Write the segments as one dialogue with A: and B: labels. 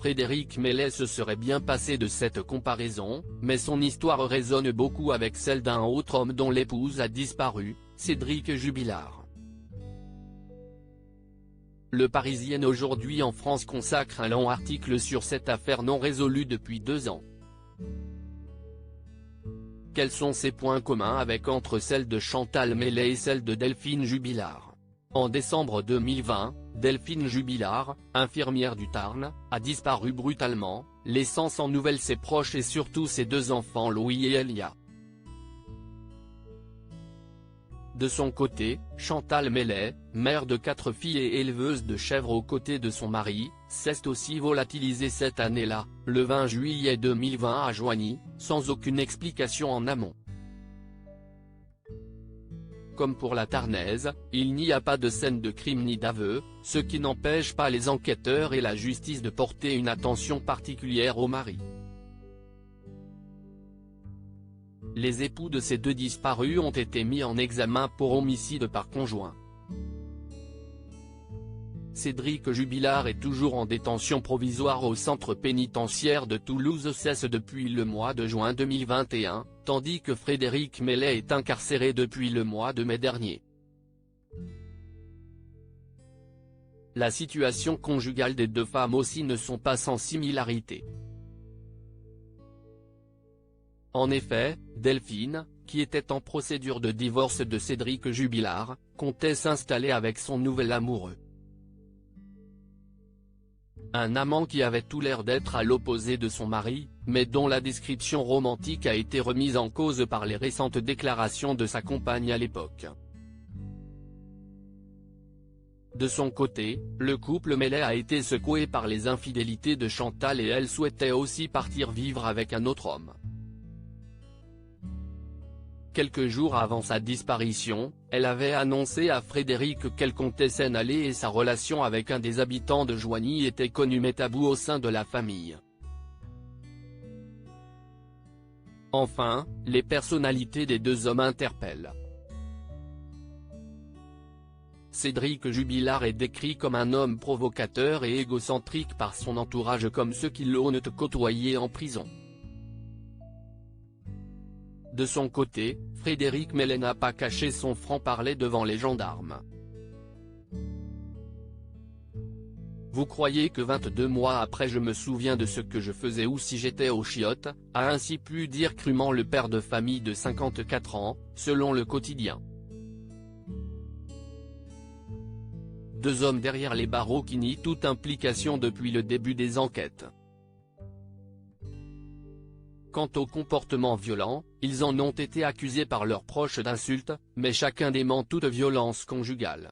A: Frédéric Mellet se serait bien passé de cette comparaison, mais son histoire résonne beaucoup avec celle d'un autre homme dont l'épouse a disparu, Cédric Jubilard. Le Parisien aujourd'hui en France consacre un long article sur cette affaire non résolue depuis 2 ans. Quels sont ses points communs entre celle de Chantal Mellet et celle de Delphine Jubilard? En décembre 2020, Delphine Jubilard, infirmière du Tarn, a disparu brutalement, laissant sans nouvelles ses proches et surtout ses 2 enfants Louis et Elia. De son côté, Chantal Mellet, mère de 4 filles et éleveuse de chèvres aux côtés de son mari, s'est aussi volatilisée cette année-là, le 20 juillet 2020 à Joigny, sans aucune explication en amont. Comme pour la Tarnaise, il n'y a pas de scène de crime ni d'aveu, ce qui n'empêche pas les enquêteurs et la justice de porter une attention particulière au mari. Les époux de ces 2 disparus ont été mis en examen pour homicide par conjoint. Cédric Jubilard est toujours en détention provisoire au centre pénitentiaire de Toulouse-Cesse depuis le mois de juin 2021, tandis que Frédéric Mellet est incarcéré depuis le mois de mai dernier. La situation conjugale des 2 femmes aussi ne sont pas sans similarité. En effet, Delphine, qui était en procédure de divorce de Cédric Jubilard, comptait s'installer avec son nouvel amoureux. Un amant qui avait tout l'air d'être à l'opposé de son mari, mais dont la description romantique a été remise en cause par les récentes déclarations de sa compagne à l'époque. De son côté, le couple Mellet a été secoué par les infidélités de Chantal et elle souhaitait aussi partir vivre avec un autre homme. Quelques jours avant sa disparition, elle avait annoncé à Frédéric qu'elle comptait s'en aller et sa relation avec un des habitants de Joigny était connue mais taboue au sein de la famille. Enfin, les personnalités des 2 hommes interpellent. Cédric Jubilard est décrit comme un homme provocateur et égocentrique par son entourage comme ceux qui l'ont côtoyé en prison. De son côté, Frédéric Mellet n'a pas caché son franc-parler devant les gendarmes. Vous croyez que 22 mois après je me souviens de ce que je faisais ou si j'étais aux chiottes, a ainsi pu dire crûment le père de famille de 54 ans, selon le quotidien. 2 hommes derrière les barreaux qui nient toute implication depuis le début des enquêtes. Quant au comportement violent, ils en ont été accusés par leurs proches d'insultes, mais chacun dément toute violence conjugale.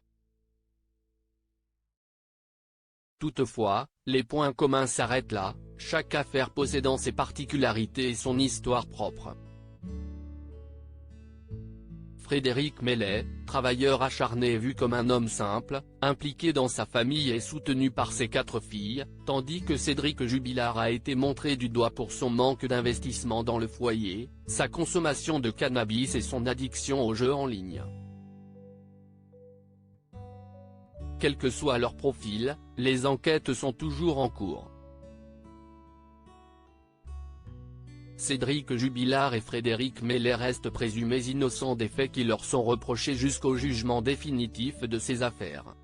A: Toutefois, les points communs s'arrêtent là, chaque affaire possédant ses particularités et son histoire propre. Frédéric Mellet, travailleur acharné vu comme un homme simple, impliqué dans sa famille et soutenu par ses 4 filles, tandis que Cédric Jubilard a été montré du doigt pour son manque d'investissement dans le foyer, sa consommation de cannabis et son addiction aux jeux en ligne. Quel que soit leur profil, les enquêtes sont toujours en cours. Cédric Jubilard et Frédéric Mellet restent présumés innocents des faits qui leur sont reprochés jusqu'au jugement définitif de ces affaires.